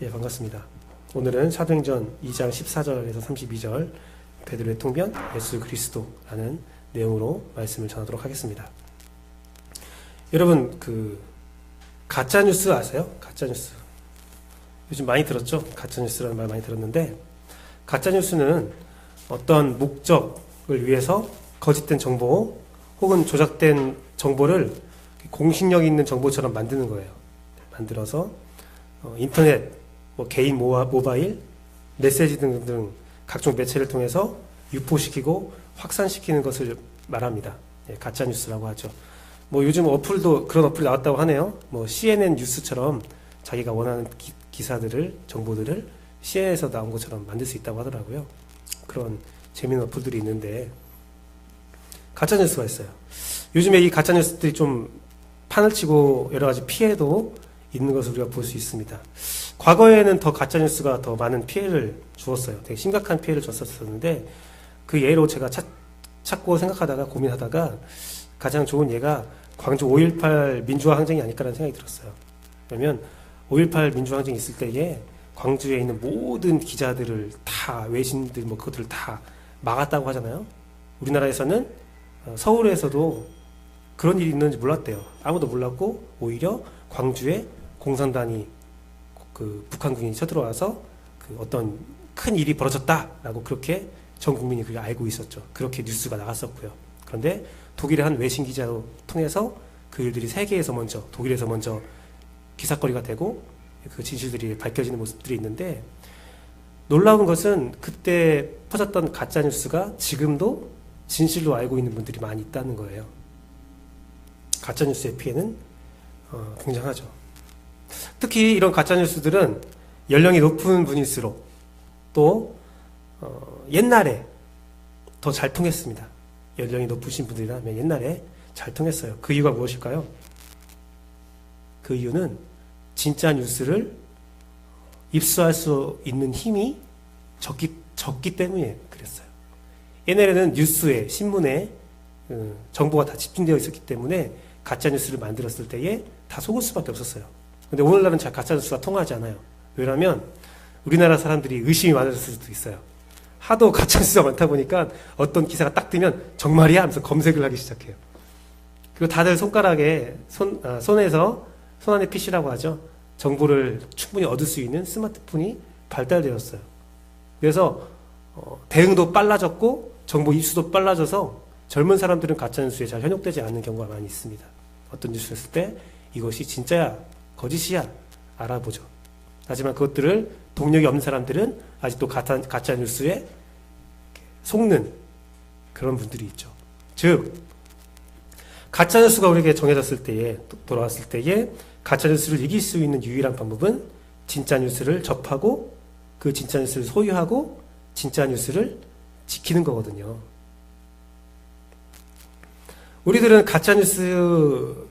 예, 반갑습니다. 오늘은 사도행전 2장 14절에서 32절 베드로의 통변 예수 그리스도라는 내용으로 말씀을 전하도록 하겠습니다. 여러분 가짜뉴스 아세요? 가짜뉴스. 요즘 많이 들었죠? 가짜뉴스라는 말 많이 들었는데, 가짜뉴스는 어떤 목적을 위해서 거짓된 정보 혹은 조작된 정보를 공신력 있는 정보처럼 만드는 거예요. 만들어서 인터넷, 개인 모바일, 메시지 등등 각종 매체를 통해서 유포시키고 확산시키는 것을 말합니다. 예, 가짜뉴스라고 하죠. 요즘 어플도 그런 어플이 나왔다고 하네요. CNN 뉴스처럼 자기가 원하는 기사들을, 정보들을 CNN에서 나온 것처럼 만들 수 있다고 하더라고요. 그런 재미있는 어플들이 있는데, 가짜뉴스가 있어요. 요즘에 이 가짜뉴스들이 좀 판을 치고 여러 가지 피해도 있는 것을 우리가 볼 수 있습니다. 과거에는 더 가짜뉴스가 더 많은 피해를 주었어요. 되게 심각한 피해를 줬었는데, 그 예로 제가 찾고 생각하다가 고민하다가 가장 좋은 예가 광주 5.18 민주화 항쟁이 아닐까라는 생각이 들었어요. 왜냐면 5.18 민주화 항쟁이 있을 때에 광주에 있는 모든 기자들을 다, 외신들 그것들을 다 막았다고 하잖아요. 우리나라에서는 서울에서도 그런 일이 있는지 몰랐대요. 아무도 몰랐고, 오히려 광주에 공산당이 북한군이 쳐들어와서 어떤 큰 일이 벌어졌다라고 그렇게 전 국민이 그걸 알고 있었죠. 그렇게 뉴스가 나갔었고요. 그런데 독일의 한 외신 기자로 통해서 그 일들이 세계에서 먼저, 독일에서 먼저 기사거리가 되고 그 진실들이 밝혀지는 모습들이 있는데, 놀라운 것은 그때 퍼졌던 가짜뉴스가 지금도 진실로 알고 있는 분들이 많이 있다는 거예요. 가짜뉴스의 피해는 굉장하죠. 특히 이런 가짜뉴스들은 연령이 높은 분일수록 또 옛날에 더 잘 통했습니다. 연령이 높으신 분들이라면 옛날에 잘 통했어요. 그 이유가 무엇일까요? 그 이유는 진짜 뉴스를 입수할 수 있는 힘이 적기 때문에 그랬어요. 옛날에는 뉴스에, 신문에 정보가 다 집중되어 있었기 때문에 가짜뉴스를 만들었을 때에 다 속을 수밖에 없었어요. 근데 오늘날은 잘 가짜뉴스가 통하지 않아요. 왜냐하면 우리나라 사람들이 의심이 많아졌을 수도 있어요. 하도 가짜뉴스가 많다 보니까 어떤 기사가 딱 뜨면 정말이야? 하면서 검색을 하기 시작해요. 그리고 다들 손가락에, 손에서, 손안의 PC라고 하죠. 정보를 충분히 얻을 수 있는 스마트폰이 발달되었어요. 그래서 대응도 빨라졌고 정보 입수도 빨라져서 젊은 사람들은 가짜뉴스에 잘 현혹되지 않는 경우가 많이 있습니다. 어떤 뉴스를 했을 때 이것이 진짜야, 거짓이야 알아보죠. 하지만 그것들을 동력이 없는 사람들은 아직도 가짜뉴스에 속는 그런 분들이 있죠. 즉, 가짜뉴스가 우리에게 정해졌을 때에, 돌아왔을 때에 가짜뉴스를 이길 수 있는 유일한 방법은 진짜뉴스를 접하고 그 진짜뉴스를 소유하고 진짜뉴스를 지키는 거거든요. 우리들은 가짜뉴스들이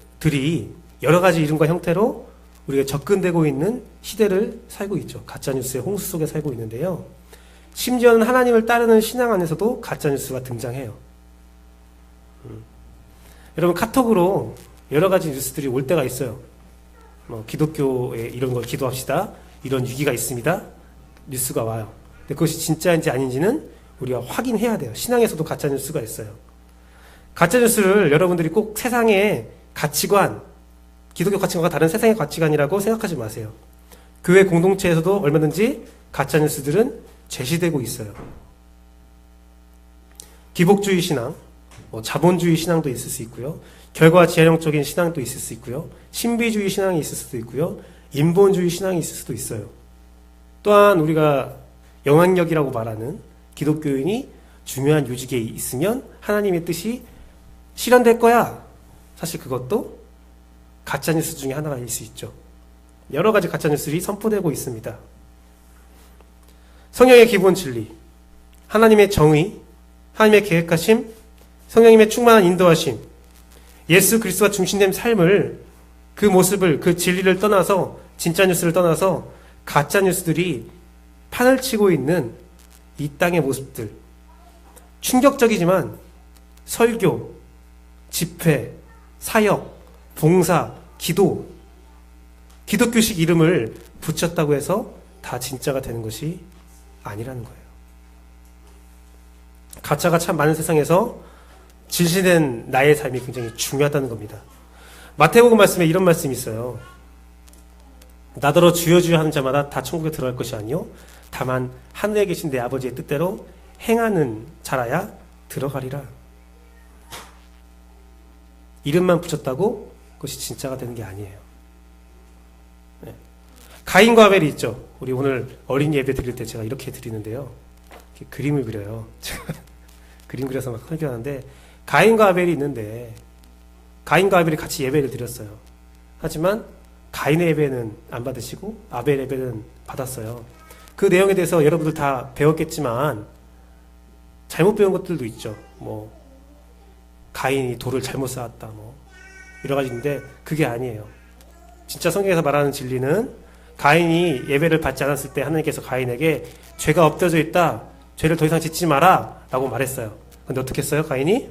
여러 가지 이름과 형태로 우리가 접근되고 있는 시대를 살고 있죠. 가짜뉴스의 홍수 속에 살고 있는데요. 심지어는 하나님을 따르는 신앙 안에서도 가짜뉴스가 등장해요. 여러분, 카톡으로 여러 가지 뉴스들이 올 때가 있어요. 기독교에 이런 걸 기도합시다. 이런 위기가 있습니다. 뉴스가 와요. 근데 그것이 진짜인지 아닌지는 우리가 확인해야 돼요. 신앙에서도 가짜뉴스가 있어요. 가짜뉴스를 여러분들이 꼭 세상의 가치관, 기독교 가치관과 다른 세상의 가치관이라고 생각하지 마세요. 교회 공동체에서도 얼마든지 가짜뉴스들은 제시되고 있어요. 기복주의 신앙, 자본주의 신앙도 있을 수 있고요. 결과 지향적인 신앙도 있을 수 있고요. 신비주의 신앙이 있을 수도 있고요. 인본주의 신앙이 있을 수도 있어요. 또한 우리가 영향력이라고 말하는 기독교인이 중요한 요직에 있으면 하나님의 뜻이 실현될 거야. 사실 그것도 가짜뉴스 중에 하나일 수 있죠. 여러 가지 가짜뉴스들이 선포되고 있습니다. 성령의 기본 진리, 하나님의 정의, 하나님의 계획하심, 성령님의 충만한 인도하심, 예수 그리스도가 중심된 삶을, 그 모습을, 그 진리를 떠나서, 진짜뉴스를 떠나서 가짜뉴스들이 판을 치고 있는 이 땅의 모습들, 충격적이지만 설교, 집회, 사역, 봉사, 기도, 기독교식 이름을 붙였다고 해서 다 진짜가 되는 것이 아니라는 거예요. 가짜가 참 많은 세상에서 진실된 나의 삶이 굉장히 중요하다는 겁니다. 마태복음 말씀에 이런 말씀이 있어요. 나더러 주여 주여 하는 자마다 다 천국에 들어갈 것이 아니요 다만 하늘에 계신 내 아버지의 뜻대로 행하는 자라야 들어가리라. 이름만 붙였다고 그것이 진짜가 되는 게 아니에요. 네. 가인과 아벨이 있죠. 우리 오늘 어린 예배 드릴 때 제가 이렇게 드리는데요. 이렇게 그림을 그려요. 제가 그림 그려서 막 설교하는데 가인과 아벨이 있는데 가인과 아벨이 같이 예배를 드렸어요. 하지만 가인의 예배는 안 받으시고 아벨 예배는 받았어요. 그 내용에 대해서 여러분들 다 배웠겠지만 잘못 배운 것들도 있죠. 뭐 가인이 돌을 잘못 쌓았다 뭐 여러 가지인데 그게 아니에요. 진짜 성경에서 말하는 진리는 가인이 예배를 받지 않았을 때 하나님께서 가인에게 죄가 엎겨져 있다. 죄를 더 이상 짓지 마라 라고 말했어요. 근데 어떻게 했어요? 가인이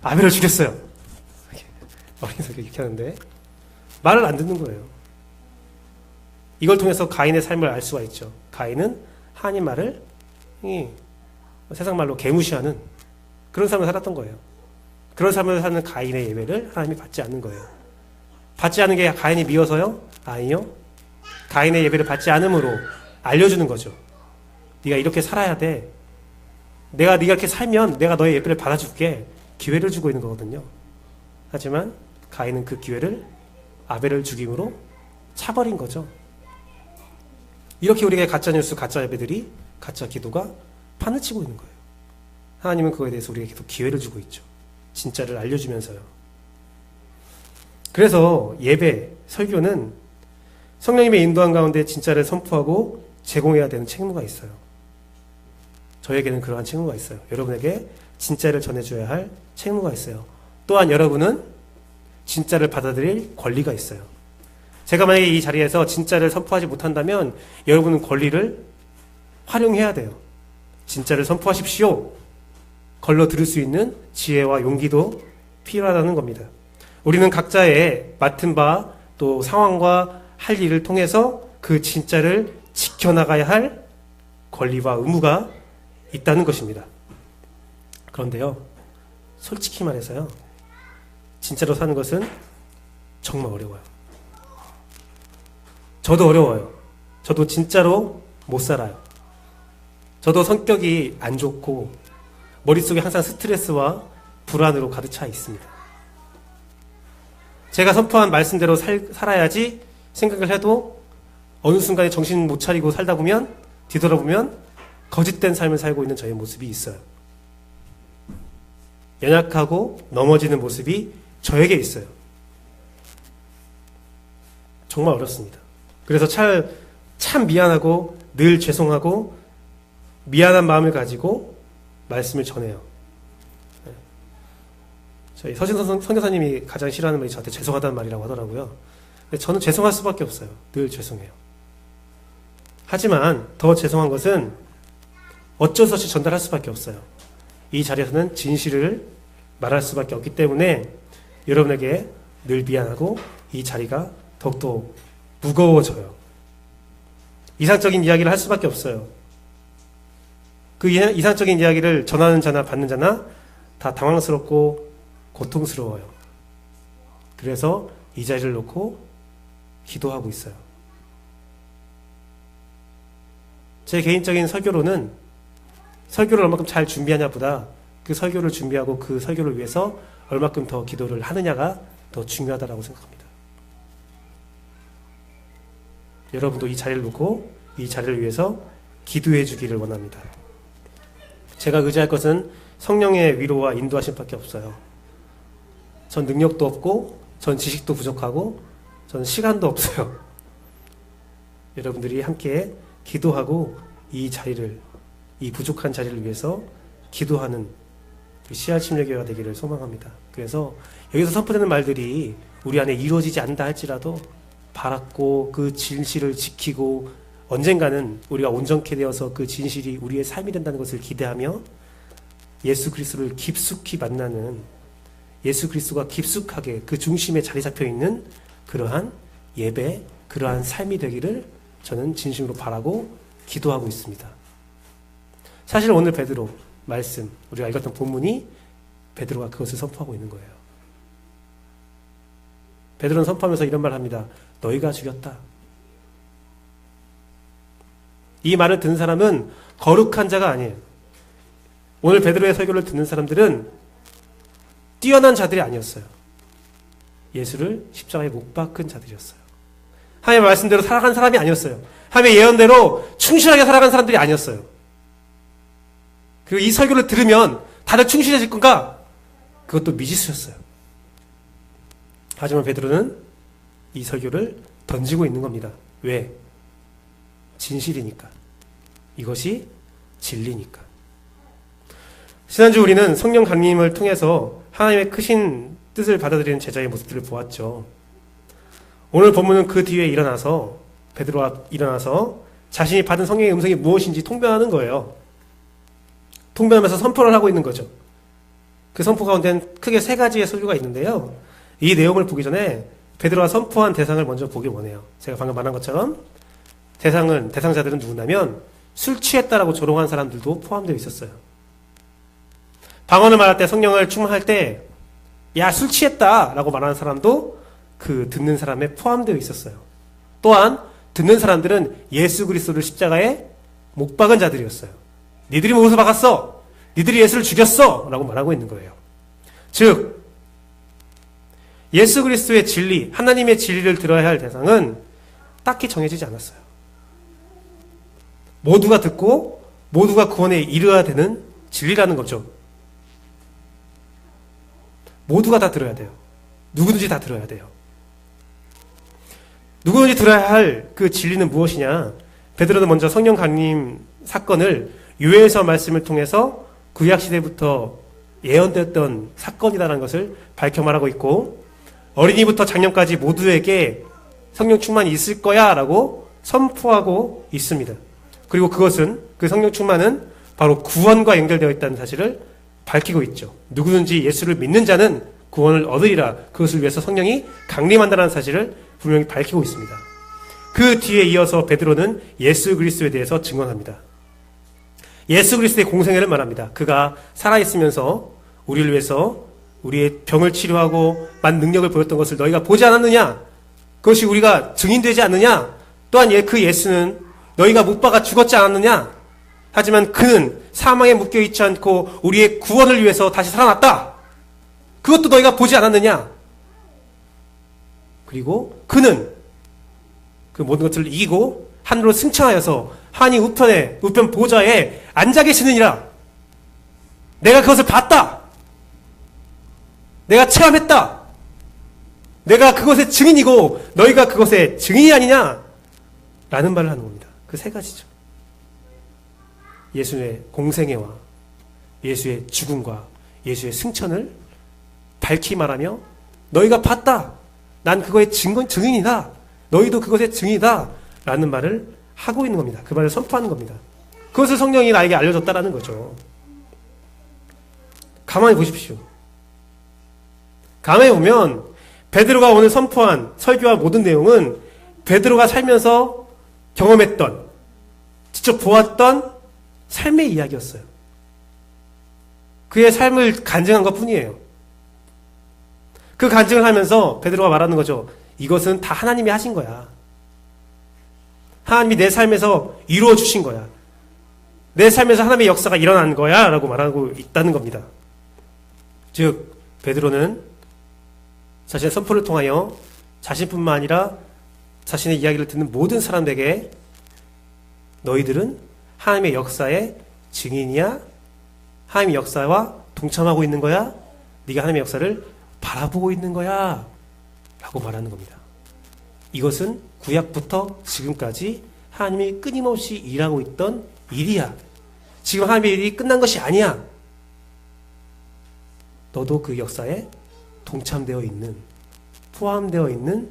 아벨을 죽였어요. 어린 성경 이렇게 하는데 말을 안 듣는 거예요. 이걸 통해서 가인의 삶을 알 수가 있죠. 가인은 하나님 말을 세상 말로 개무시하는 그런 삶을 살았던 거예요. 그런 삶을 사는 가인의 예배를 하나님이 받지 않는 거예요. 받지 않은 게 가인이 미워서요? 아니요. 가인의 예배를 받지 않음으로 알려주는 거죠. 네가 이렇게 살아야 돼. 네가 이렇게 살면 내가 너의 예배를 받아줄게. 기회를 주고 있는 거거든요. 하지만 가인은 그 기회를 아벨을 죽임으로 차버린 거죠. 이렇게 우리에게 가짜뉴스, 가짜 예배들이, 가짜 기도가 판을 치고 있는 거예요. 하나님은 그거에 대해서 우리에게 계속 기회를 주고 있죠. 진짜를 알려주면서요. 그래서 예배, 설교는 성령님의 인도한 가운데 진짜를 선포하고 제공해야 되는 책무가 있어요. 저에게는 그러한 책무가 있어요. 여러분에게 진짜를 전해줘야 할 책무가 있어요. 또한 여러분은 진짜를 받아들일 권리가 있어요. 제가 만약에 이 자리에서 진짜를 선포하지 못한다면 여러분은 권리를 활용해야 돼요. 진짜를 선포하십시오. 걸러 들을 수 있는 지혜와 용기도 필요하다는 겁니다. 우리는 각자의 맡은 바 또 상황과 할 일을 통해서 그 진짜를 지켜나가야 할 권리와 의무가 있다는 것입니다. 그런데요, 솔직히 말해서요, 진짜로 사는 것은 정말 어려워요. 저도 어려워요. 저도 진짜로 못 살아요. 저도 성격이 안 좋고 머릿속에 항상 스트레스와 불안으로 가득 차 있습니다. 제가 선포한 말씀대로 살아야지 생각을 해도 어느 순간에 정신 못 차리고 살다 보면 뒤돌아보면 거짓된 삶을 살고 있는 저의 모습이 있어요. 연약하고 넘어지는 모습이 저에게 있어요. 정말 어렵습니다. 그래서 참 미안하고 늘 죄송하고 미안한 마음을 가지고 말씀을 전해요. 저희 서진 선교사님이 가장 싫어하는 말이 저한테 죄송하다는 말이라고 하더라고요. 근데 저는 죄송할 수밖에 없어요. 늘 죄송해요. 하지만 더 죄송한 것은 어쩔 수 없이 전달할 수밖에 없어요. 이 자리에서는 진실을 말할 수밖에 없기 때문에 여러분에게 늘 미안하고 이 자리가 더욱더 무거워져요. 이상적인 이야기를 할 수밖에 없어요. 그 이상적인 이야기를 전하는 자나 받는 자나 다 당황스럽고 고통스러워요. 그래서 이 자리를 놓고 기도하고 있어요. 제 개인적인 설교로는 설교를 얼마큼 잘 준비하냐보다 그 설교를 준비하고 그 설교를 위해서 얼마큼 더 기도를 하느냐가 더 중요하다고 생각합니다. 여러분도 이 자리를 놓고 이 자리를 위해서 기도해 주기를 원합니다. 제가 의지할 것은 성령의 위로와 인도하심밖에 없어요. 전 능력도 없고 전 지식도 부족하고 전 시간도 없어요. 여러분들이 함께 기도하고 이 자리를, 이 부족한 자리를 위해서 기도하는 CR침례교회가 되기를 소망합니다. 그래서 여기서 선포되는 말들이 우리 안에 이루어지지 않는다 할지라도 바랐고 그 진실을 지키고 언젠가는 우리가 온전케 되어서 그 진실이 우리의 삶이 된다는 것을 기대하며 예수 그리스도를 깊숙이 만나는, 예수 그리스도가 깊숙하게 그 중심에 자리 잡혀 있는 그러한 예배, 그러한 삶이 되기를 저는 진심으로 바라고 기도하고 있습니다. 사실 오늘 베드로 말씀, 우리가 읽었던 본문이 베드로가 그것을 선포하고 있는 거예요. 베드로는 선포하면서 이런 말을 합니다. 너희가 죽였다. 이 말을 듣는 사람은 거룩한 자가 아니에요. 오늘 베드로의 설교를 듣는 사람들은 뛰어난 자들이 아니었어요. 예수를 십자가에 못 박은 자들이었어요. 하나님의 말씀대로 살아간 사람이 아니었어요. 하나님의 예언대로 충실하게 살아간 사람들이 아니었어요. 그리고 이 설교를 들으면 다들 충실해질 건가? 그것도 미지수였어요. 하지만 베드로는 이 설교를 던지고 있는 겁니다. 왜? 진실이니까. 이것이 진리니까. 지난주 우리는 성령 강림을 통해서 하나님의 크신 뜻을 받아들이는 제자의 모습들을 보았죠. 오늘 본문은 그 뒤에 일어나서 베드로가 일어나서 자신이 받은 성령의 음성이 무엇인지 통변하는 거예요. 통변하면서 선포를 하고 있는 거죠. 그 선포 가운데는 크게 세 가지의 설교가 있는데요. 이 내용을 보기 전에 베드로가 선포한 대상을 먼저 보길 원해요. 제가 방금 말한 것처럼 대상자들은 누구냐면 술 취했다라고 조롱한 사람들도 포함되어 있었어요. 방언을 말할 때 성령을 충만할 때 야, 술 취했다라고 말하는 사람도 그 듣는 사람에 포함되어 있었어요. 또한 듣는 사람들은 예수 그리스도를 십자가에 못 박은 자들이었어요. 니들이 무엇을 박았어? 니들이 예수를 죽였어! 라고 말하고 있는 거예요. 즉 예수 그리스도의 진리, 하나님의 진리를 들어야 할 대상은 딱히 정해지지 않았어요. 모두가 듣고 모두가 구원에 이르러야 되는 진리라는 거죠. 모두가 다 들어야 돼요. 누구든지 다 들어야 돼요. 누구든지 들어야 할 그 진리는 무엇이냐? 베드로는 먼저 성령 강림 사건을 유에서 말씀을 통해서 구약시대부터 예언되었던 사건이라는 것을 밝혀 말하고 있고, 어린이부터 장년까지 모두에게 성령 충만이 있을 거야 라고 선포하고 있습니다. 그리고 그 성령 충만은 바로 구원과 연결되어 있다는 사실을 밝히고 있죠. 누구든지 예수를 믿는 자는 구원을 얻으리라. 그것을 위해서 성령이 강림한다는 사실을 분명히 밝히고 있습니다. 그 뒤에 이어서 베드로는 예수 그리스도에 대해서 증언합니다. 예수 그리스도의 공생애를 말합니다. 그가 살아있으면서 우리를 위해서 우리의 병을 치료하고 많은 능력을 보였던 것을 너희가 보지 않았느냐? 그것이 우리가 증인되지 않느냐? 또한 그 예수는 너희가 못 박아 죽었지 않았느냐? 하지만 그는 사망에 묶여있지 않고 우리의 구원을 위해서 다시 살아났다. 그것도 너희가 보지 않았느냐? 그리고 그는 그 모든 것들을 이기고 하늘로 승천하여서 하나님 우편 보좌에 앉아 계시느니라. 내가 그것을 봤다. 내가 체험했다. 내가 그것의 증인이고 너희가 그것의 증인이 아니냐? 라는 말을 하는 겁니다. 그 세 가지죠. 예수의 공생애와 예수의 죽음과 예수의 승천을 밝히 말하며 너희가 봤다. 난 그거의 증인이다. 너희도 그것의 증인이다. 라는 말을 하고 있는 겁니다. 그 말을 선포하는 겁니다. 그것을 성령이 나에게 알려줬다라는 거죠. 가만히 보십시오. 가만히 보면 베드로가 오늘 선포한 설교와 모든 내용은 베드로가 살면서 경험했던, 직접 보았던 삶의 이야기였어요. 그의 삶을 간증한 것 뿐이에요. 그 간증을 하면서 베드로가 말하는 거죠. 이것은 다 하나님이 하신 거야. 하나님이 내 삶에서 이루어 주신 거야. 내 삶에서 하나님의 역사가 일어난 거야 라고 말하고 있다는 겁니다. 즉 베드로는 자신의 선포를 통하여 자신뿐만 아니라 자신의 이야기를 듣는 모든 사람들에게 너희들은 하나님의 역사의 증인이야? 하나님의 역사와 동참하고 있는 거야? 네가 하나님의 역사를 바라보고 있는 거야? 라고 말하는 겁니다. 이것은 구약부터 지금까지 하나님이 끊임없이 일하고 있던 일이야. 지금 하나님의 일이 끝난 것이 아니야. 너도 그 역사에 동참되어 있는, 포함되어 있는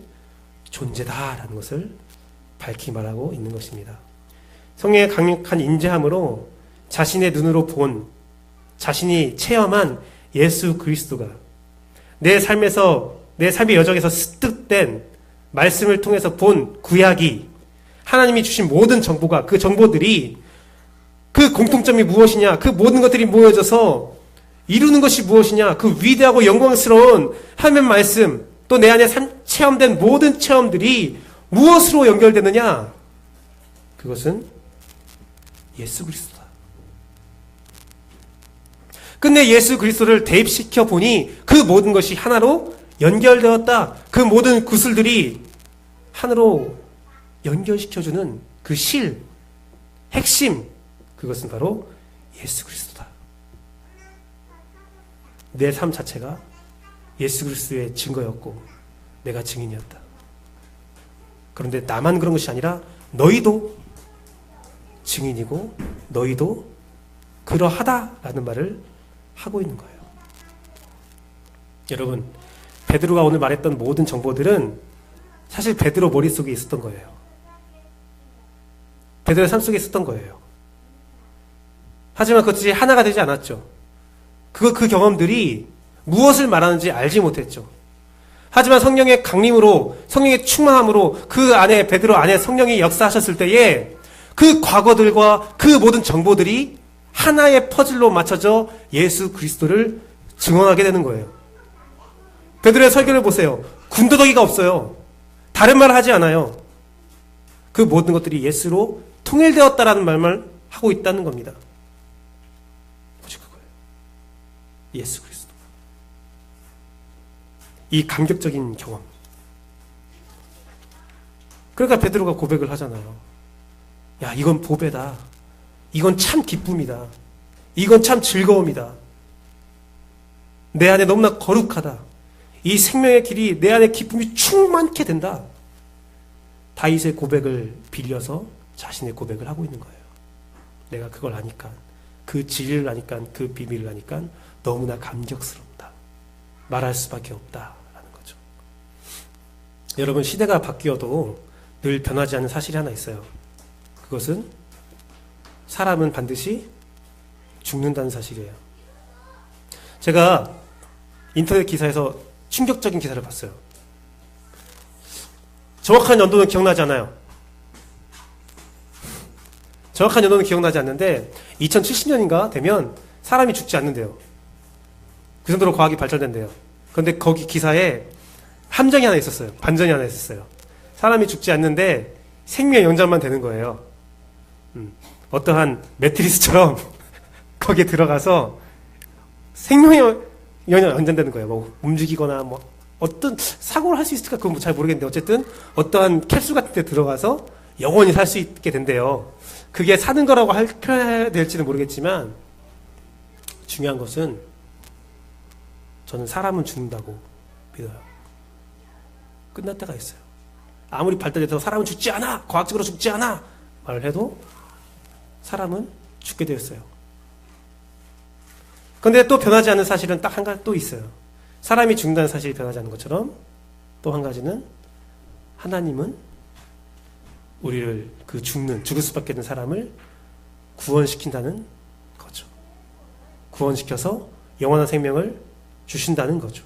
존재다라는 것을 밝히 말하고 있는 것입니다. 성령의 강력한 인재함으로 자신의 눈으로 본, 자신이 체험한 예수 그리스도가 내 삶의 여정에서 습득된 말씀을 통해서 본 구약이 하나님이 주신 모든 정보가, 그 정보들이 그 공통점이 무엇이냐, 그 모든 것들이 모여져서 이루는 것이 무엇이냐, 그 위대하고 영광스러운 하나님의 말씀, 또 내 안에 체험된 모든 체험들이 무엇으로 연결되느냐? 그것은 예수 그리스도다. 끝내 예수 그리스도를 대입시켜 보니 그 모든 것이 하나로 연결되었다. 그 모든 구슬들이 하나로 연결시켜주는 그 핵심, 그것은 바로 예수 그리스도다. 내 삶 자체가 예수 그리스도의 증거였고 내가 증인이었다. 그런데 나만 그런 것이 아니라 너희도 증인이고 너희도 그러하다라는 말을 하고 있는 거예요. 여러분, 베드로가 오늘 말했던 모든 정보들은 사실 베드로 머릿속에 있었던 거예요. 베드로의 삶 속에 있었던 거예요. 하지만 그것이 하나가 되지 않았죠. 그 경험들이 무엇을 말하는지 알지 못했죠. 하지만 성령의 강림으로, 성령의 충만함으로 그 안에, 베드로 안에 성령이 역사하셨을 때에 그 과거들과 그 모든 정보들이 하나의 퍼즐로 맞춰져 예수 그리스도를 증언하게 되는 거예요. 베드로의 설교를 보세요. 군더더기가 없어요. 다른 말을 하지 않아요. 그 모든 것들이 예수로 통일되었다라는 말만 하고 있다는 겁니다. 오직 그거예요. 예수 그리스도. 이 감격적인 경험. 그러니까 베드로가 고백을 하잖아요. 야, 이건 보배다. 이건 참 기쁨이다. 이건 참 즐거움이다. 내 안에 너무나 거룩하다. 이 생명의 길이 내 안에 기쁨이 충만케 된다. 다윗의 고백을 빌려서 자신의 고백을 하고 있는 거예요. 내가 그걸 아니까, 그 진리를 아니까, 그 비밀을 아니까 너무나 감격스럽다. 말할 수밖에 없다라는 거죠. 여러분, 시대가 바뀌어도 늘 변하지 않는 사실이 하나 있어요. 그것은 사람은 반드시 죽는다는 사실이에요. 제가 인터넷 기사에서 충격적인 기사를 봤어요. 정확한 연도는 기억나지 않아요. 정확한 연도는 기억나지 않는데 2070년인가 되면 사람이 죽지 않는데요. 그 정도로 과학이 발전된대요. 그런데 거기 기사에 함정이 하나 있었어요. 반전이 하나 있었어요. 사람이 죽지 않는데 생명 연장만 되는 거예요. 어떠한 매트리스처럼 거기에 들어가서 생명이 연장되는 거예요. 뭐 움직이거나 뭐 어떤 사고를 할 수 있을까 그건 잘 모르겠는데 어쨌든 어떠한 캡슐 같은 데 들어가서 영원히 살 수 있게 된대요. 그게 사는 거라고 표현해야 될지는 모르겠지만 중요한 것은 저는 사람은 죽는다고 믿어요. 끝날 때가 있어요. 아무리 발달돼서 사람은 죽지 않아! 과학적으로 죽지 않아! 말을 해도 사람은 죽게 되었어요. 그런데 또 변하지 않는 사실은 딱 한 가지 또 있어요. 사람이 죽는다는 사실이 변하지 않는 것처럼 또 한 가지는 하나님은 우리를 그 죽을 수밖에 없는 사람을 구원시킨다는 거죠. 구원시켜서 영원한 생명을 주신다는 거죠.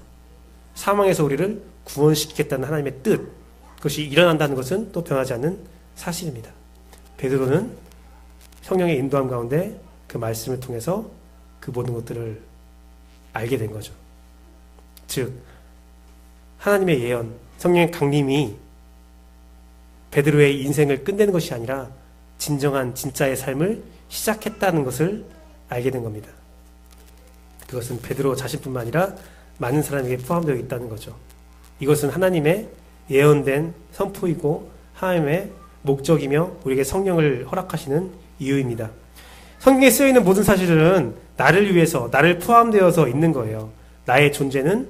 사망에서 우리를 구원시키겠다는 하나님의 뜻, 그것이 일어난다는 것은 또 변하지 않는 사실입니다. 베드로는 성령의 인도함 가운데 그 말씀을 통해서 그 모든 것들을 알게 된 거죠. 즉 하나님의 예언, 성령의 강림이 베드로의 인생을 끝내는 것이 아니라 진정한 진짜의 삶을 시작했다는 것을 알게 된 겁니다. 그것은 베드로 자신뿐만 아니라 많은 사람에게 포함되어 있다는 거죠. 이것은 하나님의 예언된 선포이고 하나님의 목적이며 우리에게 성령을 허락하시는 이유입니다. 성경에 쓰여있는 모든 사실은 나를 위해서, 나를 포함되어서 있는 거예요. 나의 존재는,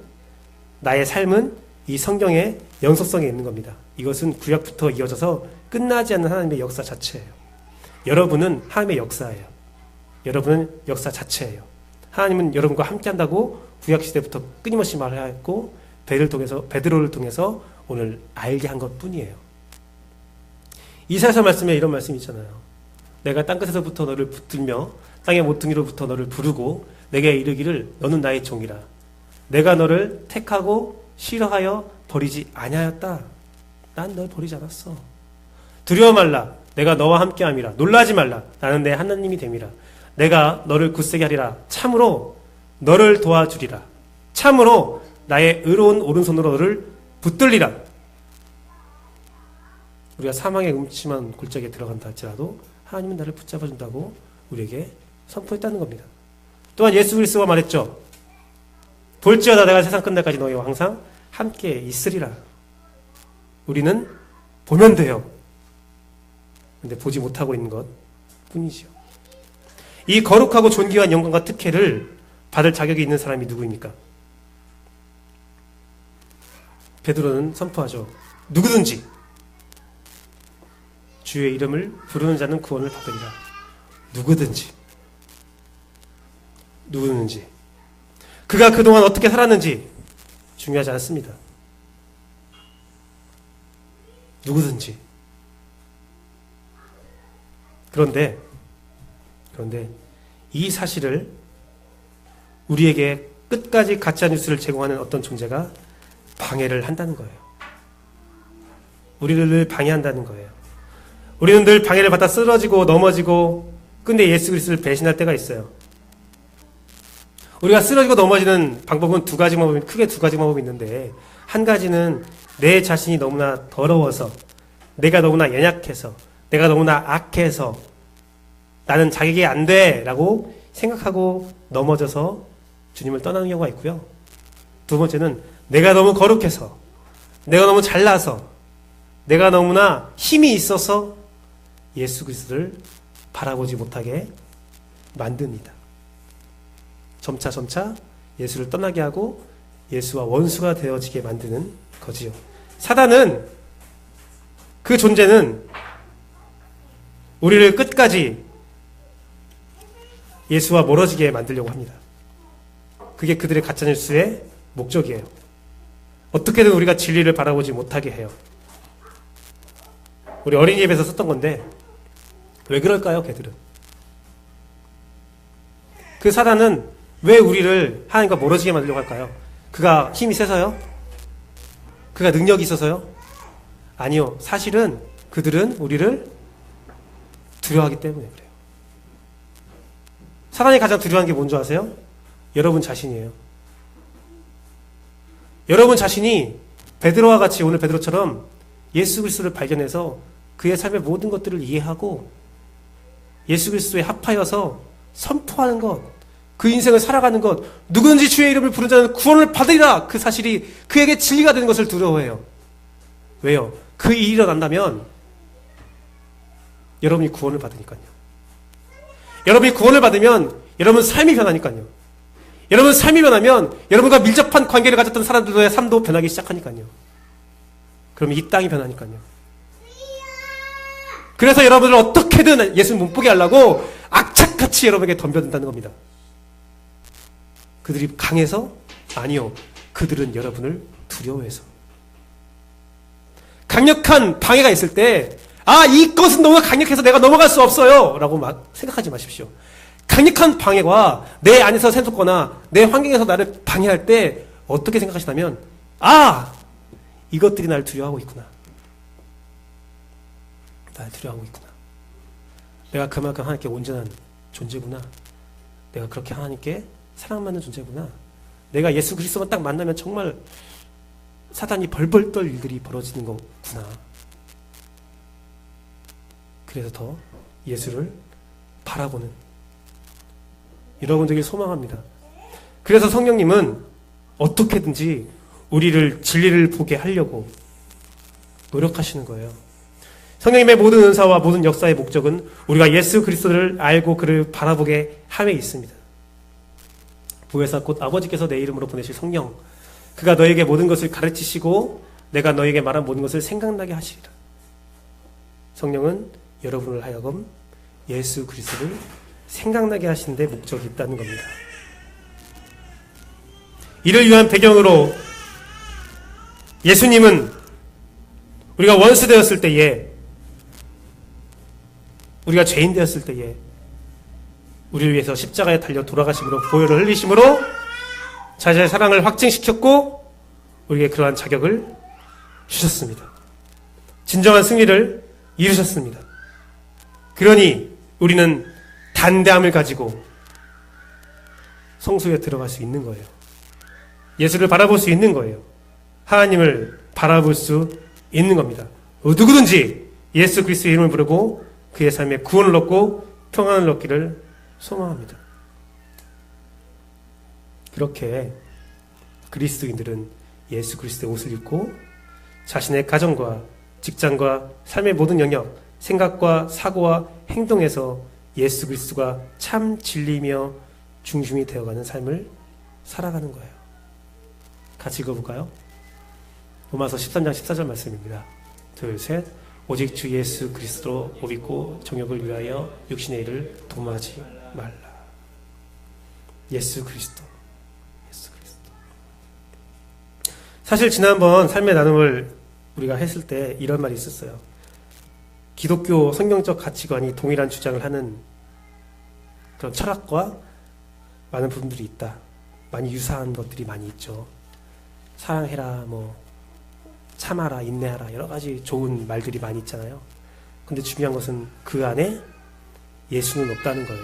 나의 삶은 이 성경의 영속성에 있는 겁니다. 이것은 구약부터 이어져서 끝나지 않는 하나님의 역사 자체예요. 여러분은 하나님의 역사예요. 여러분은 역사 자체예요. 하나님은 여러분과 함께한다고 구약시대부터 끊임없이 말하였고 베드로를 통해서 오늘 알게 한 것뿐이에요. 이사야서 말씀에 이런 말씀이 있잖아요. 내가 땅끝에서부터 너를 붙들며 땅의 모퉁이로부터 너를 부르고 내게 이르기를 너는 나의 종이라. 내가 너를 택하고 싫어하여 버리지 아니하였다. 난 널 버리지 않았어. 두려워 말라. 내가 너와 함께함이라. 놀라지 말라. 나는 내 하나님이 됨이라. 내가 너를 굳세게 하리라. 참으로 너를 도와주리라. 참으로 나의 의로운 오른손으로 너를 붙들리라. 우리가 사망의 음침한 골짜기에 들어간다 할지라도 하나님은 나를 붙잡아 준다고 우리에게 선포했다는 겁니다. 또한 예수 그리스도가 말했죠. 볼지어다 내가 세상 끝날까지 너희와 항상 함께 있으리라. 우리는 보면 돼요. 근데 보지 못하고 있는 것 뿐이죠. 이 거룩하고 존귀한 영광과 특혜를 받을 자격이 있는 사람이 누구입니까? 베드로는 선포하죠. 누구든지 주의 이름을 부르는 자는 구원을 받으리라. 누구든지. 그가 그동안 어떻게 살았는지 중요하지 않습니다. 누구든지. 그런데 이 사실을 우리에게 끝까지 가짜 뉴스를 제공하는 어떤 존재가 방해를 한다는 거예요. 우리를 늘 방해한다는 거예요. 우리는 늘 방해를 받아 쓰러지고 넘어지고 근데 예수 그리스도를 배신할 때가 있어요. 우리가 쓰러지고 넘어지는 방법은 크게 두 가지 방법이 있는데 한 가지는 내 자신이 너무나 더러워서 내가 너무나 연약해서 내가 너무나 악해서 나는 자격이 안 돼 라고 생각하고 넘어져서 주님을 떠나는 경우가 있고요. 두 번째는 내가 너무 거룩해서 내가 너무 잘나서 내가 너무나 힘이 있어서 예수 그리스도를 바라보지 못하게 만듭니다. 점차 예수를 떠나게 하고 예수와 원수가 되어지게 만드는 거지요. 사단은 그 존재는 우리를 끝까지 예수와 멀어지게 만들려고 합니다. 그게 그들의 가짜뉴스의 목적이에요. 어떻게든 우리가 진리를 바라보지 못하게 해요. 우리 어린이집에서 썼던 건데 왜 그럴까요, 걔들은? 그 사단은 왜 우리를 하나님과 멀어지게 만들려고 할까요? 그가 힘이 세서요? 그가 능력이 있어서요? 아니요. 사실은 그들은 우리를 두려워하기 때문에 그래요. 사단이 가장 두려워하는 게 뭔지 아세요? 여러분 자신이에요. 여러분 자신이 베드로와 같이 오늘 베드로처럼 예수 그리스도를 발견해서 그의 삶의 모든 것들을 이해하고 예수 그리스도에 합하여서 선포하는 것, 그 인생을 살아가는 것, 누구든지 주의 이름을 부른 자는 구원을 받으리라. 그 사실이 그에게 진리가 되는 것을 두려워해요. 왜요? 그 일이 일어난다면 여러분이 구원을 받으니까요. 여러분이 구원을 받으면 여러분 삶이 변하니까요. 여러분 삶이 변하면 여러분과 밀접한 관계를 가졌던 사람들의 삶도 변하기 시작하니까요. 그럼 이 땅이 변하니까요. 그래서 여러분을 어떻게든 예수 못 보게 하려고 악착같이 여러분에게 덤벼든다는 겁니다. 그들이 강해서? 아니요. 그들은 여러분을 두려워해서. 강력한 방해가 있을 때 이것은 너무 강력해서 내가 넘어갈 수 없어요 라고 막 생각하지 마십시오. 강력한 방해가 내 안에서 샘솟거나 내 환경에서 나를 방해할 때 어떻게 생각하시냐면 이것들이 나를 두려워하고 있구나. 나를 두려워하고 있구나. 내가 그만큼 하나님께 온전한 존재구나. 내가 그렇게 하나님께 사랑받는 존재구나. 내가 예수 그리스도만 딱 만나면 정말 사단이 벌벌 떨 일들이 벌어지는 거구나. 그래서 더 예수를 바라보는 여러분 되길 소망합니다. 그래서 성령님은 어떻게든지 우리를 진리를 보게 하려고 노력하시는 거예요. 성령님의 모든 은사와 모든 역사의 목적은 우리가 예수 그리스도를 알고 그를 바라보게 함에 있습니다. 보혜사 곧 아버지께서 내 이름으로 보내실 성령, 그가 너에게 모든 것을 가르치시고 내가 너에게 말한 모든 것을 생각나게 하시리라. 성령은 여러분을 하여금 예수 그리스도를 생각나게 하시는 데 목적이 있다는 겁니다. 이를 위한 배경으로 예수님은 우리가 원수 되었을 때에, 우리가 죄인 되었을 때에 우리를 위해서 십자가에 달려 돌아가심으로 보혈을 흘리심으로 자신의 사랑을 확증시켰고 우리에게 그러한 자격을 주셨습니다. 진정한 승리를 이루셨습니다. 그러니 우리는 담대함을 가지고 성소에 들어갈 수 있는 거예요. 예수를 바라볼 수 있는 거예요. 하나님을 바라볼 수 있는 겁니다. 누구든지 예수 그리스도의 이름을 부르고 그의 삶에 구원을 얻고 평안을 얻기를 소망합니다. 그렇게 그리스도인들은 예수 그리스도의 옷을 입고 자신의 가정과 직장과 삶의 모든 영역, 생각과 사고와 행동에서 예수 그리스도가 참 진리며 중심이 되어가는 삶을 살아가는 거예요. 같이 읽어볼까요? 로마서 13장 14절 말씀입니다. 둘, 셋. 오직 주 예수 그리스도로 옷 입고 정욕을 위하여 육신의 일을 도모하지 말라. 예수 그리스도. 예수 그리스도. 사실 지난번 삶의 나눔을 우리가 했을 때 이런 말이 있었어요. 기독교 성경적 가치관이 동일한 주장을 하는 그런 철학과 많은 부분들이 있다. 많이 유사한 것들이 많이 있죠. 사랑해라, 참아라, 인내하라, 여러 가지 좋은 말들이 많이 있잖아요. 근데 중요한 것은 그 안에 예수는 없다는 거예요.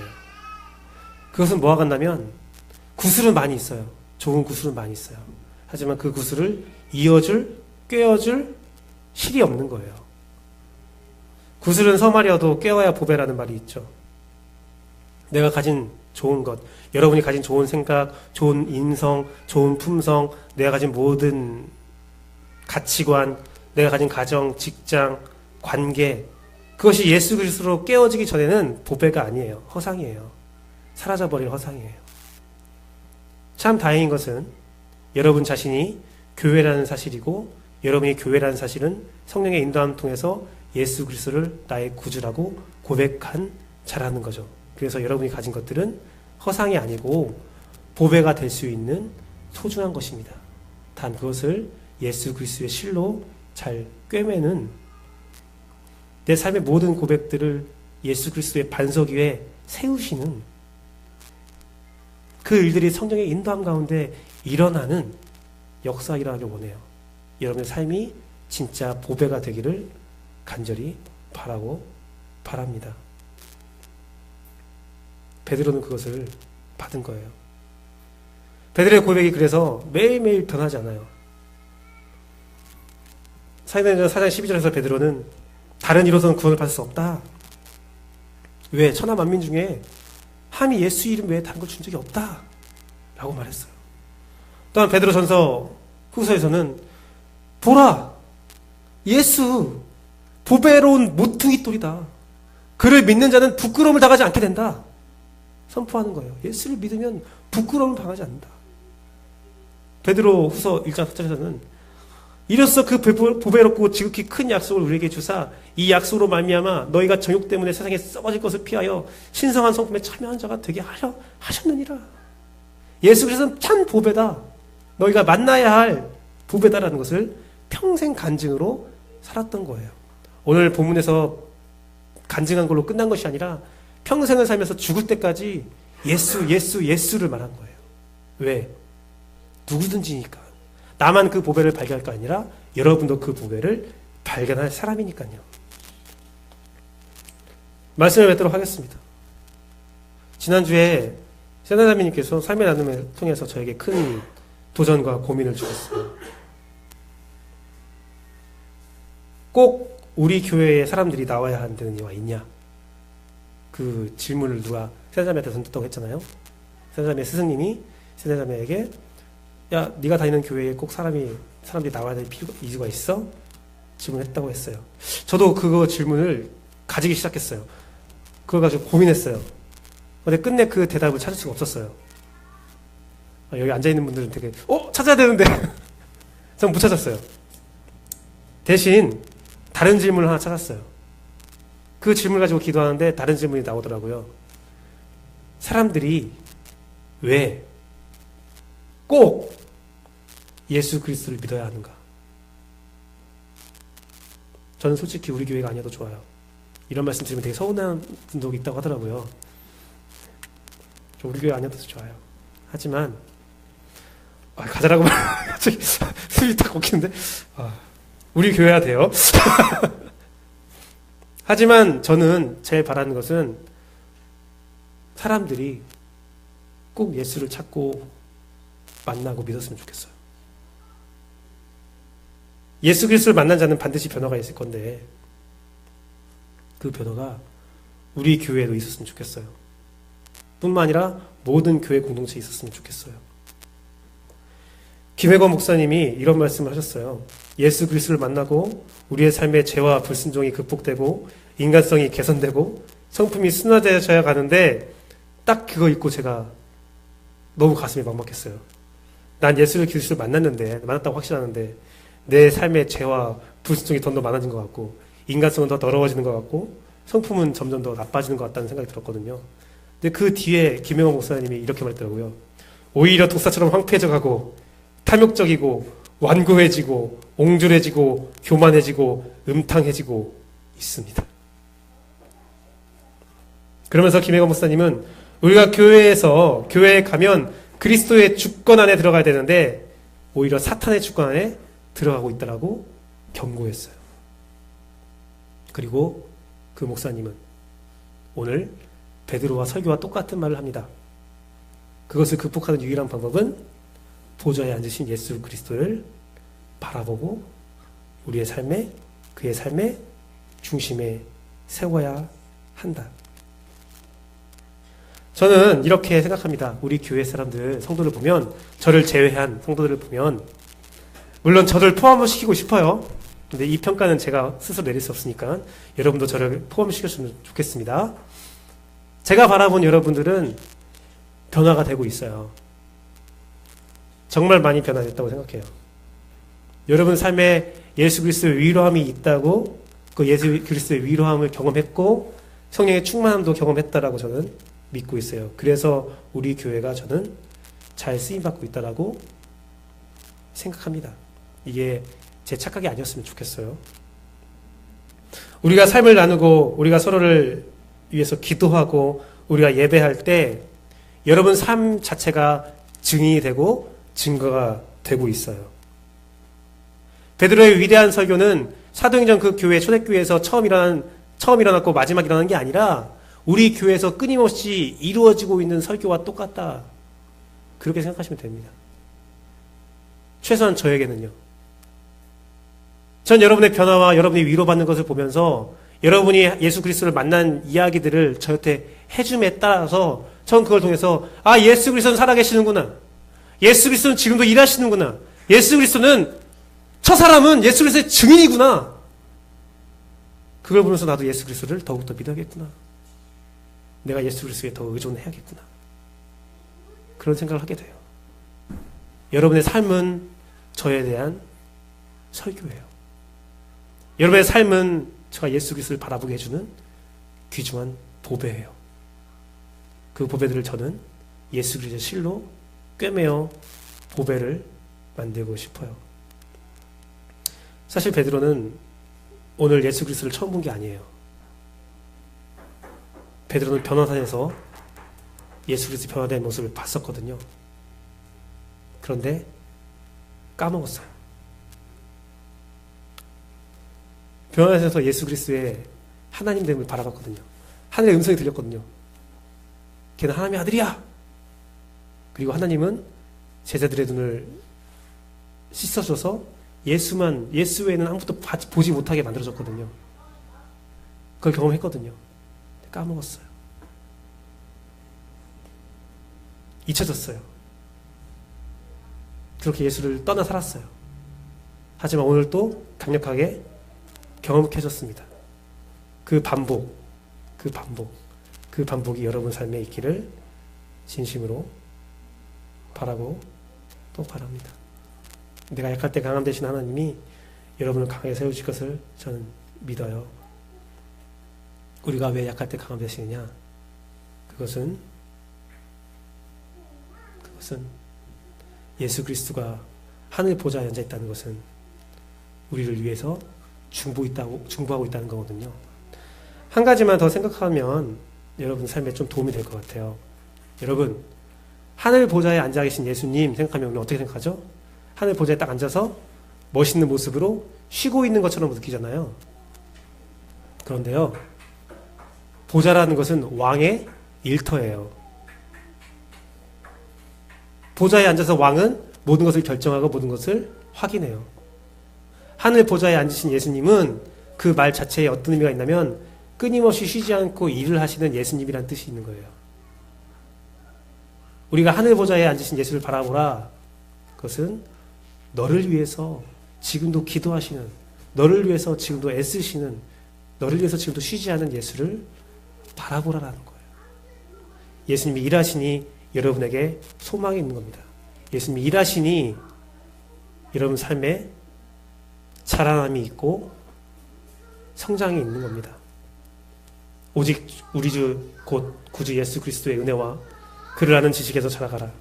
그것은 뭐와 같냐면 구슬은 많이 있어요. 좋은 구슬은 많이 있어요. 하지만 그 구슬을 이어줄, 꿰어줄 실이 없는 거예요. 구슬은 서말이어도 꿰어야 보배라는 말이 있죠. 내가 가진 좋은 것, 여러분이 가진 좋은 생각, 좋은 인성, 좋은 품성, 내가 가진 모든 가치관, 내가 가진 가정, 직장, 관계, 그것이 예수 그리스도로 깨어지기 전에는 보배가 아니에요. 허상이에요. 사라져버릴 허상이에요. 참 다행인 것은 여러분 자신이 교회라는 사실이고, 여러분이 교회라는 사실은 성령의 인도함을 통해서 예수 그리스도를 나의 구주라고 고백한 자라는 거죠. 그래서 여러분이 가진 것들은 허상이 아니고 보배가 될 수 있는 소중한 것입니다. 단 그것을 예수 그리스도의 실로 잘 꿰매는, 내 삶의 모든 고백들을 예수 그리스도의 반석 위에 세우시는 그 일들이 성령의 인도함 가운데 일어나는 역사 일어나길 원해요. 여러분의 삶이 진짜 보배가 되기를 간절히 바라고 바랍니다. 베드로는 그것을 받은 거예요. 베드로의 고백이 그래서 매일매일 변하지 않아요. 사도행전 4장 12절에서 베드로는 다른 이로서는 구원을 받을 수 없다. 왜? 천하 만민 중에 함이 예수 이름 외에 다른 걸 준 적이 없다. 라고 말했어요. 또한 베드로 전서 후서에서는 보라! 예수! 보배로운 모퉁이 돌이다. 그를 믿는 자는 부끄러움을 당하지 않게 된다. 선포하는 거예요. 예수를 믿으면 부끄러움을 당하지 않는다. 베드로 후서 1장 4절에서는 이로써 그 보배롭고 지극히 큰 약속을 우리에게 주사 이 약속으로 말미암아 너희가 정욕 때문에 세상에 썩어질 것을 피하여 신성한 성품에 참여한 자가 되게 하려 하셨느니라. 예수 그리스도는 참 보배다. 너희가 만나야 할 보배다라는 것을 평생 간증으로 살았던 거예요. 오늘 본문에서 간증한 걸로 끝난 것이 아니라 평생을 살면서 죽을 때까지 예수를 말한 거예요. 왜? 누구든지니까. 나만 그 보배를 발견할 거 아니라 여러분도 그 보배를 발견할 사람이니까요. 말씀을 뵙도록 하겠습니다. 지난주에 세나자매님께서 삶의 나눔을 통해서 저에게 큰 도전과 고민을 주셨어요. 꼭 우리 교회에 사람들이 나와야 하는 데는 이유가 있냐? 그 질문을 누가 세나자매한테 던졌다고 했잖아요. 세나자매 스승님이 세나자매에게 야, 네가 다니는 교회에 꼭 사람들이 나와야 될 이유가 있어? 질문했다고 했어요. 저도 그거 질문을 가지기 시작했어요. 그걸 가지고 고민했어요. 근데 끝내 그 대답을 찾을 수가 없었어요. 여기 앉아있는 분들은 되게 찾아야 되는데 전 못 찾았어요. 대신 다른 질문을 하나 찾았어요. 그 질문을 가지고 기도하는데 다른 질문이 나오더라고요. 사람들이 왜 꼭 예수 그리스도를 믿어야 하는가? 저는 솔직히 우리 교회가 아니어도 좋아요. 이런 말씀 드리면 되게 서운한 분도 있다고 하더라고요. 우리 교회 아니어도 좋아요. 하지만 가자라고 갑자기 숨이 딱 꺾이는데 우리 교회야 돼요. 하지만 저는 제일 바라는 것은 사람들이 꼭 예수를 찾고 만나고 믿었으면 좋겠어요. 예수 그리스도를 만난 자는 반드시 변화가 있을 건데 그 변화가 우리 교회에도 있었으면 좋겠어요. 뿐만 아니라 모든 교회 공동체에 있었으면 좋겠어요. 김혜건 목사님이 이런 말씀을 하셨어요. 예수 그리스도를 만나고 우리의 삶의 죄와 불순종이 극복되고 인간성이 개선되고 성품이 순화되어져야 가는데 딱 그거 읽고 제가 너무 가슴이 막막했어요. 난 예수 그리스도를 만났다고 확신하는데 내 삶의 죄와 불순종이 더 많아진 것 같고 인간성은 더 더러워지는 것 같고 성품은 점점 더 나빠지는 것 같다는 생각이 들었거든요. 근데 그 뒤에 김영호 목사님이 이렇게 말했더라고요. 오히려 독사처럼 황폐해져 가고 탐욕적이고 완고해지고 옹졸해지고 교만해지고 음탕해지고 있습니다. 그러면서 김혜건 목사님은 우리가 교회에 가면 그리스도의 주권 안에 들어가야 되는데 오히려 사탄의 주권 안에 들어가고 있다라고 경고했어요. 그리고 그 목사님은 오늘 베드로와 설교와 똑같은 말을 합니다. 그것을 극복하는 유일한 방법은 보좌에 앉으신 예수 그리스도를 바라보고 우리의 삶에 그의 삶의 중심에 세워야 한다. 저는 이렇게 생각합니다. 우리 교회 사람들, 성도를 보면, 저를 제외한 성도들을 보면, 물론 저를 포함시키고 싶어요. 근데 이 평가는 제가 스스로 내릴 수 없으니까 여러분도 저를 포함시켰으면 좋겠습니다. 제가 바라본 여러분들은 변화가 되고 있어요. 정말 많이 변화됐다고 생각해요. 여러분 삶에 예수 그리스도의 위로함이 있다고, 그 예수 그리스도의 위로함을 경험했고 성령의 충만함도 경험했다라고 저는 믿고 있어요. 그래서 우리 교회가 저는 잘 쓰임받고 있다라고 생각합니다. 이게 제 착각이 아니었으면 좋겠어요. 우리가 삶을 나누고 우리가 서로를 위해서 기도하고 우리가 예배할 때 여러분 삶 자체가 증인이 되고 증거가 되고 있어요. 베드로의 위대한 설교는 사도행전 그 교회 초대교회에서 처음 일어났고 마지막 일어난 게 아니라 우리 교회에서 끊임없이 이루어지고 있는 설교와 똑같다. 그렇게 생각하시면 됩니다. 최소한 저에게는요. 전 여러분의 변화와 여러분이 위로받는 것을 보면서 여러분이 예수 그리스도를 만난 이야기들을 저한테 해줌에 따라서 전 그걸 통해서 예수 그리스도는 살아계시는구나. 예수 그리스도는 지금도 일하시는구나. 예수 그리스도는 저 사람은 예수 그리스도의 증인이구나. 그걸 보면서 나도 예수 그리스도를 더욱더 믿어야겠구나. 내가 예수 그리스도에 더 의존해야겠구나. 그런 생각을 하게 돼요. 여러분의 삶은 저에 대한 설교예요. 여러분의 삶은 제가 예수 그리스도를 바라보게 해주는 귀중한 보배예요. 그 보배들을 저는 예수 그리스도의 실로 꿰매어 보배를 만들고 싶어요. 사실 베드로는 오늘 예수 그리스도를 처음 본 게 아니에요. 베드로는 변화산에서 예수 그리스도 변화된 모습을 봤었거든요. 그런데 까먹었어요. 변화산에서 예수 그리스도의 하나님 됨을 바라봤거든요. 하늘의 음성이 들렸거든요. 걔는 하나님의 아들이야. 그리고 하나님은 제자들의 눈을 씻어줘서 예수 외에는 아무것도 보지 못하게 만들어줬거든요. 그걸 경험했거든요. 까먹었어요. 잊혀졌어요. 그렇게 예수를 떠나 살았어요. 하지만 오늘 또 강력하게 경험해졌습니다. 그 반복이 여러분 삶에 있기를 진심으로 바라고 또 바랍니다. 내가 약할 때 강함 되신 하나님이 여러분을 강하게 세우실 것을 저는 믿어요. 우리가 왜 약할 때 강함 되시느냐? 그것은 예수 그리스도가 하늘 보좌에 앉아 있다는 것은 우리를 위해서 중보하고 있다는 거거든요. 한 가지만 더 생각하면 여러분 삶에 좀 도움이 될 것 같아요. 여러분, 하늘 보좌에 앉아 계신 예수님 생각하면 우리는 어떻게 생각하죠? 하늘 보좌에 딱 앉아서 멋있는 모습으로 쉬고 있는 것처럼 느끼잖아요. 그런데요, 보좌라는 것은 왕의 일터예요. 보좌에 앉아서 왕은 모든 것을 결정하고 모든 것을 확인해요. 하늘 보좌에 앉으신 예수님은 그 말 자체에 어떤 의미가 있냐면 끊임없이 쉬지 않고 일을 하시는 예수님이란 뜻이 있는 거예요. 우리가 하늘 보좌에 앉으신 예수를 바라보라. 그것은 너를 위해서 지금도 기도하시는, 너를 위해서 지금도 애쓰시는, 너를 위해서 지금도 쉬지 않은 예수를 바라보라라는 거예요. 예수님이 일하시니 여러분에게 소망이 있는 겁니다. 예수님이 일하시니 여러분 삶에 자라남이 있고 성장이 있는 겁니다. 오직 우리 주 곧 구주 예수 그리스도의 은혜와 그를 아는 지식에서 자라가라.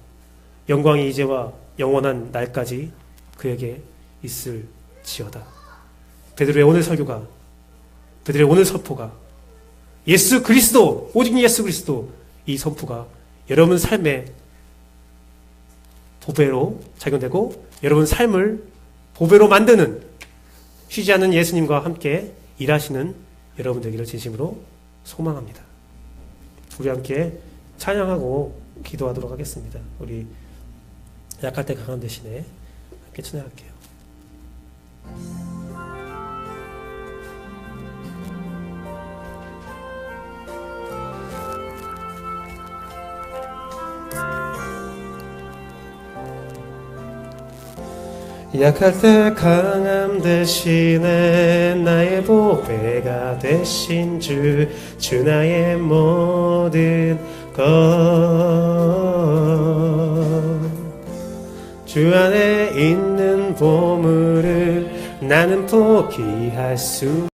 영광이 이제와 영원한 날까지 그에게 있을지어다. 베드로의 오늘 설교가, 베드로의 오늘 선포가 예수 그리스도, 오직 예수 그리스도, 이 선포가 여러분 삶에 보배로 작용되고 여러분 삶을 보배로 만드는, 쉬지 않는 예수님과 함께 일하시는 여러분 되기를 진심으로 소망합니다. 우리 함께 찬양하고 기도하도록 하겠습니다. 우리 약할 때 강한 대신에 함께 찬양할게요. 약할 때 강함 대신에 나의 보배가 되신 주 나의 모든 것, 주 안에 있는 보물을 나는 포기할 수